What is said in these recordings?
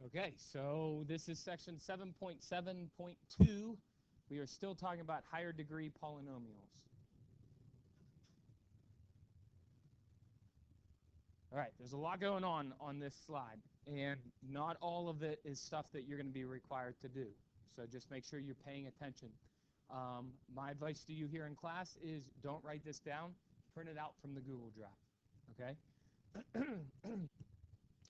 Okay, so this is section 7.7.2. We are still talking about higher degree polynomials. All right, there's a lot going on this slide, and not all of it is stuff that you're going to be required to do. So just make sure you're paying attention. My advice to you here in class is don't write this down. Print it out from the Google Drive, okay?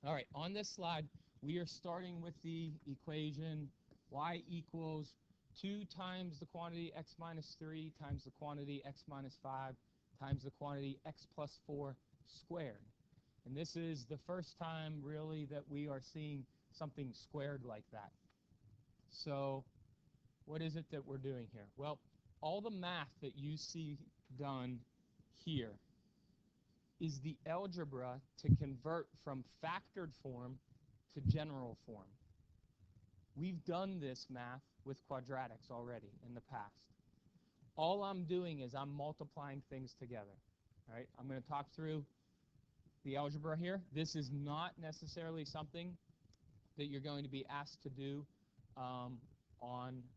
All right, on this slide, we are starting with the equation y equals 2 times the quantity x minus 3 times the quantity x minus 5 times the quantity x plus 4 squared. And this is the first time, really, that we are seeing something squared like that. So what is it that we're doing here? Well, all the math that you see done here is the algebra to convert from factored form to general form. We've done this math with quadratics already in the past. All I'm doing is I'm multiplying things together. All right, I'm going to talk through the algebra here. This is not necessarily something that you're going to be asked to do on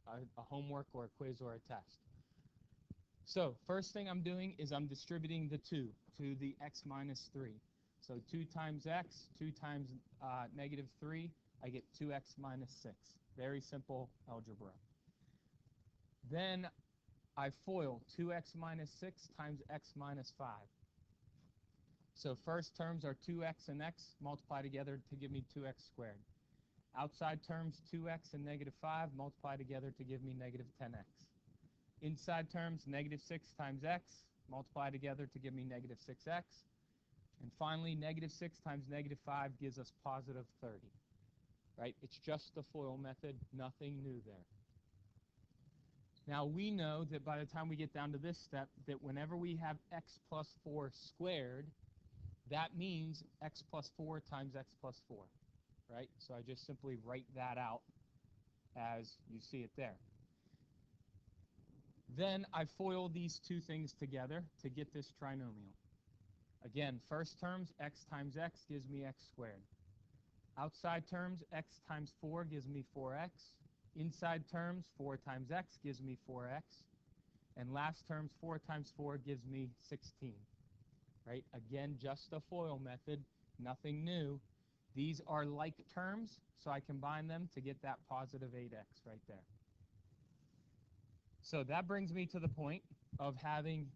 a homework or a quiz or a test. So first thing I'm doing is I'm distributing the 2 to the x minus 3. So 2 times x, 2 times negative 3, I get 2x minus 6. Very simple algebra. Then I FOIL 2x minus 6 times x minus 5. So first terms are 2x and x multiply together to give me 2x squared. Outside terms, 2x and negative 5 multiply together to give me negative 10x. Inside terms, negative 6 times x multiply together to give me negative 6x. And finally, negative 6 times negative 5 gives us positive 30. Right? It's just the FOIL method, nothing new there. Now we know that by the time we get down to this step, that whenever we have x plus 4 squared, that means x plus 4 times x plus 4. Right? So I just simply write that out as you see it there. Then I FOIL these two things together to get this trinomial. Again, first terms, x times x gives me x squared. Outside terms, x times 4 gives me 4x. Inside terms, 4 times x gives me 4x. And last terms, 4 times 4 gives me 16. Right? Again, just a FOIL method, nothing new. These are like terms, so I combine them to get that positive 8x right there. So that brings me to the point of having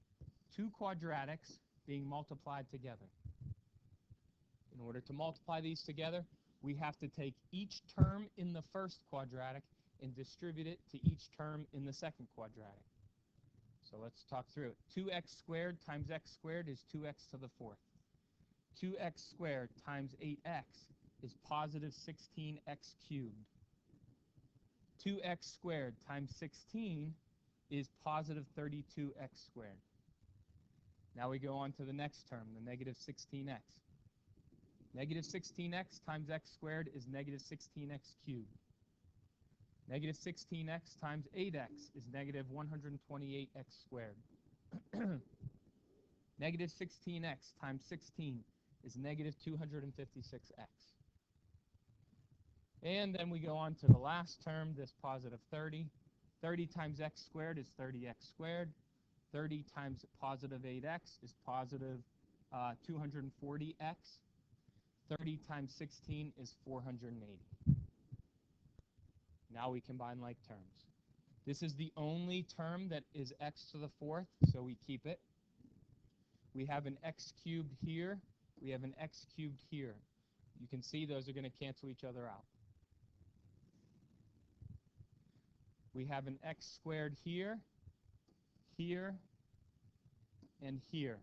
two quadratics being multiplied together. In order to multiply these together, we have to take each term in the first quadratic and distribute it to each term in the second quadratic. So let's talk through it. 2x squared times x squared is 2x to the fourth. 2x squared times 8x is positive 16x cubed. 2x squared times 16 is positive 32x squared. Now we go on to the next term, the negative 16x. Negative 16x times x squared is negative 16x cubed. Negative 16x times 8x is negative 128x squared. Negative 16x times 16 is negative 256x. And then we go on to the last term, this positive 30. 30 times x squared is 30x squared. 30 times positive 8x is positive 240x. 30 times 16 is 480. Now we combine like terms. This is the only term that is x to the fourth, so we keep it. We have an x cubed here. We have an x cubed here. You can see those are going to cancel each other out. We have an x squared here, here, and here.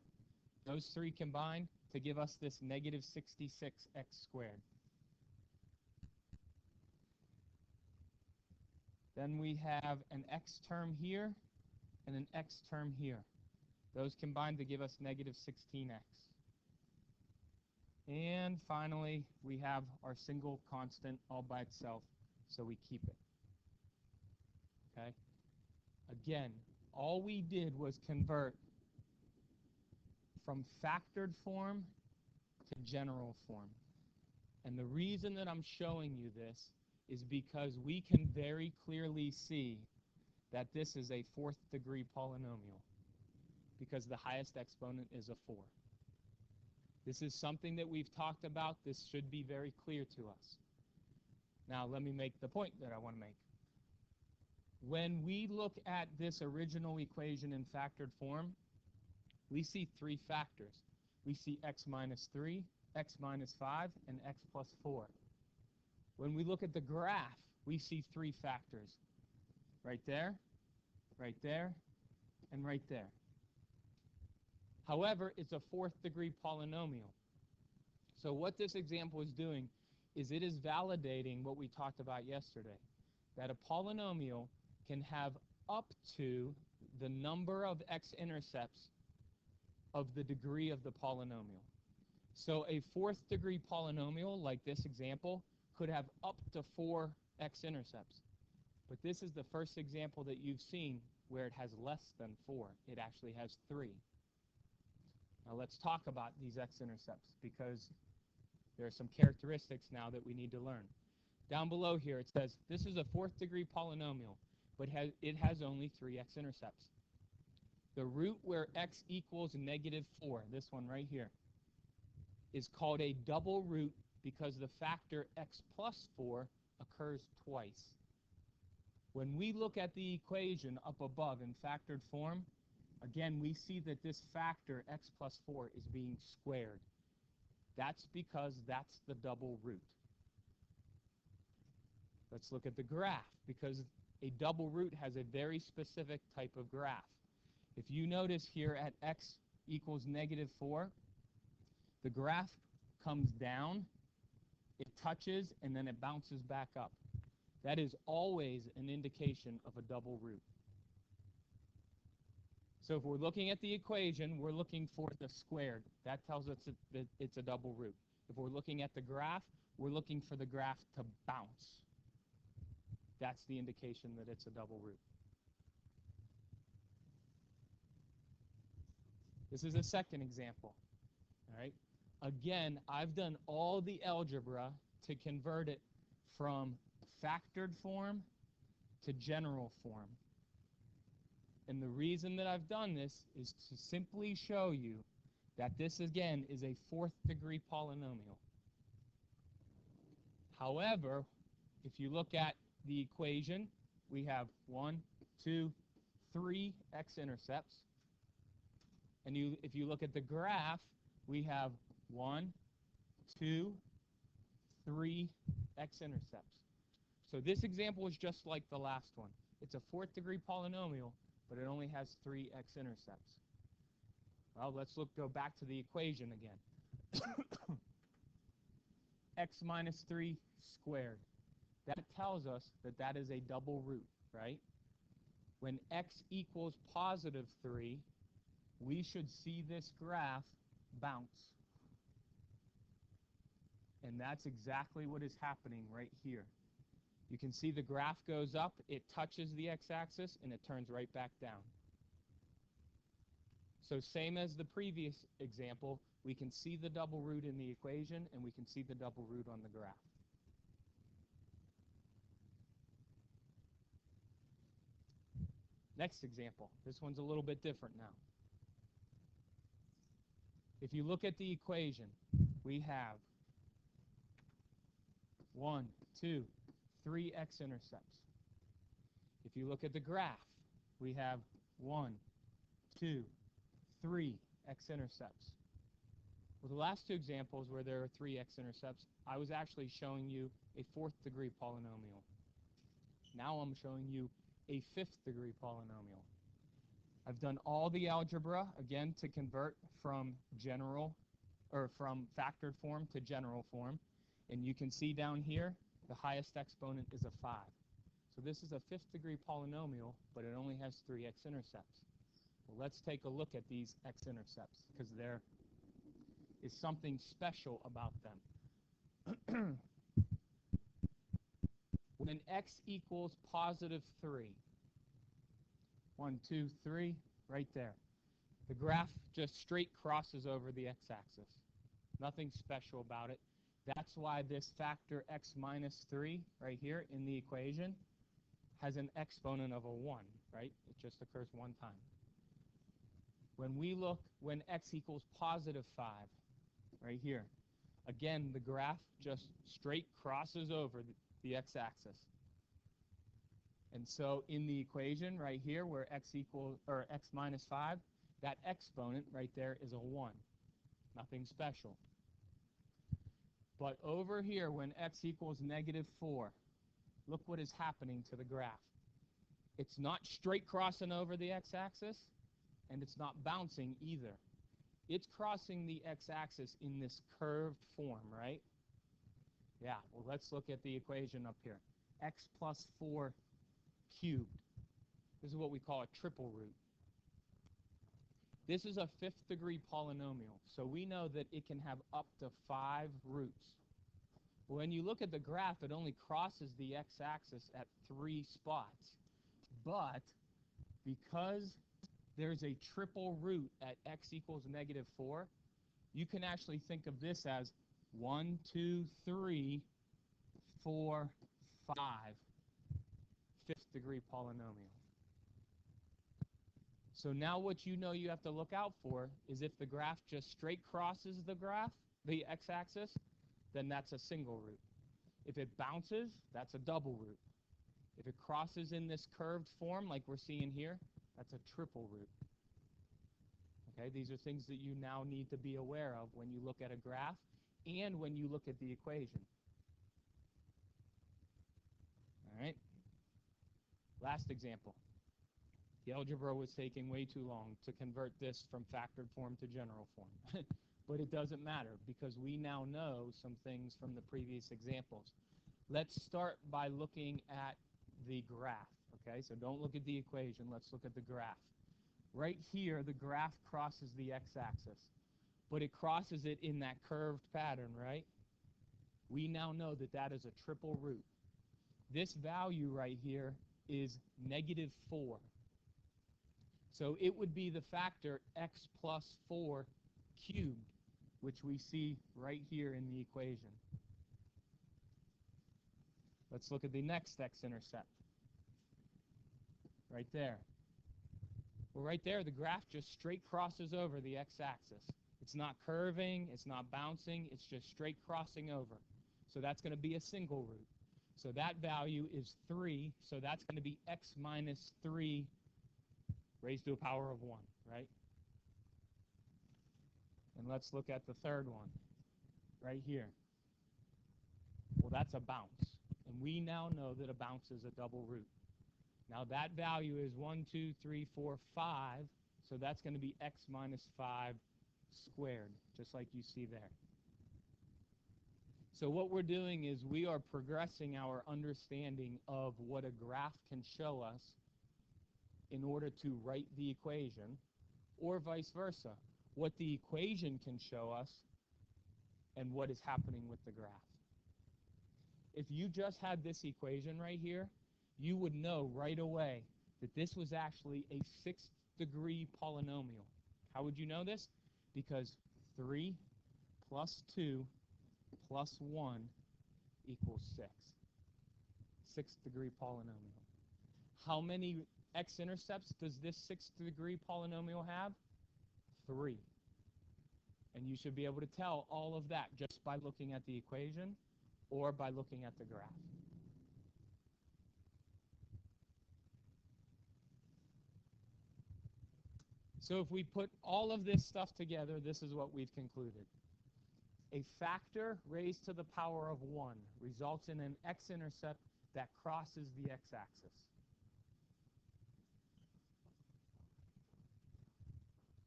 Those three combine to give us this negative 66x squared. Then we have an x term here and an x term here. Those combine to give us negative 16x. And finally, we have our single constant all by itself, so we keep it. Okay? Again, all we did was convert from factored form to general form. And the reason that I'm showing you this is because we can very clearly see that this is a fourth degree polynomial because the highest exponent is a 4. This is something that we've talked about. This should be very clear to us. Now let me make the point that I want to make. When we look at this original equation in factored form, we see 3 factors. We see x minus 3, x minus 5, and x plus 4. When we look at the graph, we see 3 factors. Right there, and right there. However, it's a fourth degree polynomial. So what this example is doing is it is validating what we talked about yesterday, that a polynomial can have up to the number of x-intercepts of the degree of the polynomial. So a fourth degree polynomial, like this example, could have up to 4 x-intercepts. But this is the first example that you've seen where it has less than 4. It actually has 3. Now let's talk about these x-intercepts because there are some characteristics now that we need to learn. Down below here it says this is a fourth degree polynomial, but it has only 3 x-intercepts. The root where x equals negative 4, this one right here, is called a double root because the factor x plus 4 occurs twice. When we look at the equation up above in factored form, again, we see that this factor x plus 4 is being squared. That's because that's the double root. Let's look at the graph, because a double root has a very specific type of graph. If you notice here at x equals negative 4, the graph comes down, it touches, and then it bounces back up. That is always an indication of a double root. So if we're looking at the equation, we're looking for the squared. That tells us that it's a double root. If we're looking at the graph, we're looking for the graph to bounce. That's the indication that it's a double root. This is a second example. All right. Again, I've done all the algebra to convert it from factored form to general form. And the reason that I've done this is to simply show you that this, again, is a fourth degree polynomial. However, if you look at the equation, we have 1, 2, 3 x-intercepts. And if you look at the graph, we have 1, 2, 3 x-intercepts. So this example is just like the last one. It's a fourth degree polynomial, but it only has 3 x-intercepts. Well, let's go back to the equation again. X minus 3 squared. That tells us that that is a double root, right? When x equals positive 3, we should see this graph bounce. And that's exactly what is happening right here. You can see the graph goes up, it touches the x-axis, and it turns right back down. So same as the previous example, we can see the double root in the equation, and we can see the double root on the graph. Next example. This one's a little bit different now. If you look at the equation, we have 1, 2, 3 x-intercepts. If you look at the graph, we have 1, 2, 3 x-intercepts. Well, the last two examples where there are 3 x-intercepts, I was actually showing you a fourth degree polynomial. Now I'm showing you a fifth degree polynomial. I've done all the algebra, again, to convert from factored form to general form. And you can see down here, the highest exponent is a 5. So this is a fifth degree polynomial, but it only has 3 x-intercepts. Well, let's take a look at these x-intercepts, because there is something special about them. When x equals positive 3, 1, 2, 3, right there, the graph just straight crosses over the x-axis. Nothing special about it. That's why this factor x minus 3 right here in the equation has an exponent of a 1, right? It just occurs one time. When x equals positive 5, right here, again, the graph just straight crosses over the x-axis. And so in the equation right here where x minus 5, that exponent right there is a 1. Nothing special. But over here when x equals negative 4, look what is happening to the graph. It's not straight crossing over the x-axis, and it's not bouncing either. It's crossing the x-axis in this curved form, right? Yeah, well, let's look at the equation up here. X plus 4 cubed. This is what we call a triple root. This is a 5th degree polynomial, so we know that it can have up to 5 roots. When you look at the graph, it only crosses the x-axis at 3 spots. But because there's a triple root at x equals negative 4, you can actually think of this as 1, 2, 3, 4, 5, 5th degree polynomial. So now what you know you have to look out for is if the graph just straight crosses the x-axis, then that's a single root. If it bounces, that's a double root. If it crosses in this curved form like we're seeing here, that's a triple root. Okay, these are things that you now need to be aware of when you look at a graph and when you look at the equation. All right, last example. The algebra was taking way too long to convert this from factored form to general form. But it doesn't matter because we now know some things from the previous examples. Let's start by looking at the graph. Okay, so don't look at the equation. Let's look at the graph. Right here, the graph crosses the x-axis, but it crosses it in that curved pattern, right? We now know that that is a triple root. This value right here is negative 4. So it would be the factor x plus 4 cubed, which we see right here in the equation. Let's look at the next x-intercept. Right there. Well, right there, the graph just straight crosses over the x-axis. It's not curving, it's not bouncing, it's just straight crossing over. So that's going to be a single root. So that value is 3, so that's going to be x minus 3 raised to a power of 1, right? And let's look at the third one, right here. Well, that's a bounce. And we now know that a bounce is a double root. Now that value is 1, 2, 3, 4, 5, so that's going to be x minus 5 squared, just like you see there. So what we're doing is we are progressing our understanding of what a graph can show us in order to write the equation, or vice versa, what the equation can show us and what is happening with the graph. If you just had this equation right here, you would know right away that this was actually a 6th degree polynomial. How would you know this? Because 3 plus 2 plus 1 equals 6. 6th degree polynomial. How many x-intercepts does this 6th degree polynomial have? 3. And you should be able to tell all of that just by looking at the equation or by looking at the graph. So if we put all of this stuff together, this is what we've concluded. A factor raised to the power of 1 results in an x-intercept that crosses the x-axis.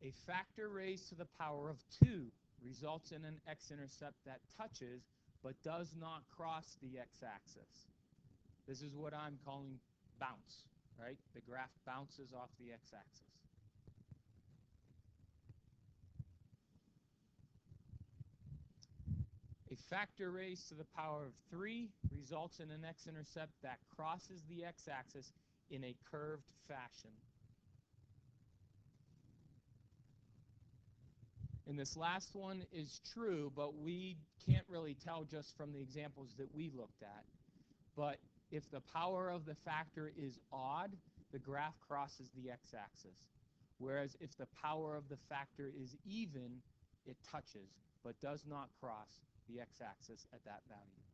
A factor raised to the power of 2 results in an x-intercept that touches but does not cross the x-axis. This is what I'm calling bounce, right? The graph bounces off the x-axis. A factor raised to the power of 3 results in an x-intercept that crosses the x-axis in a curved fashion. And this last one is true, but we can't really tell just from the examples that we looked at. But if the power of the factor is odd, the graph crosses the x-axis. Whereas if the power of the factor is even, it touches, but does not cross the x-axis at that value.